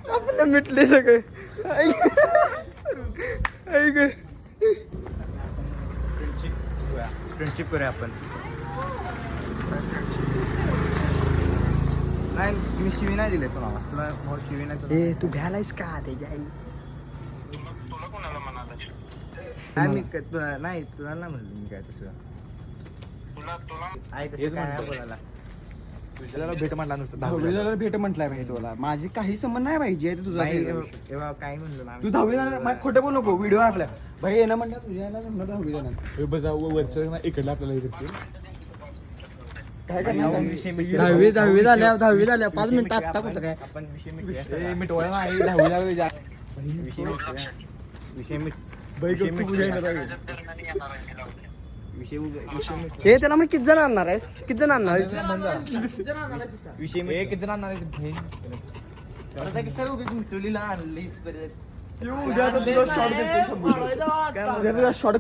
आपलं मिटले सगळे. फ्रेंडशिप करूया आपण. नाही मी शिवी नाही दिले तुम्हाला. तुला भाऊ शिवी नाही दिली. ए तू भ्यालायस का त्याची आई? तुला कोणाला म्हणाला? नाही मी तुला नाही म्हणलं मी काय तसं. तुला आई तसं काय नाही बोलायला. तुझ्याला भेट म्हणला नुसतं दहावीला भेट म्हटलाय भाई तुला. माझी काही संबंध नाही पाहिजे आहे तुझा. एव्हा काय म्हणलं ना तू 10वी जाणार. खोटं बोल नको. व्हिडिओ आपल्या भाई येणं म्हणलं तुझ्या याला जमणार 10वी जाणार. बजा वरचं इकडलं आपल्याला इकडचे काय करणार? दहावी झाल्या 5 मिनिटं आत्ता कुठं काय आपण विषय मिटवायला नाही 10वी हे त्याला मग किती जण आणणार आहेस? किती जण आणणार आहेस? विषय किती राहणार आहे सर्व मिटवलीला आणलीस परत. शॉर्ट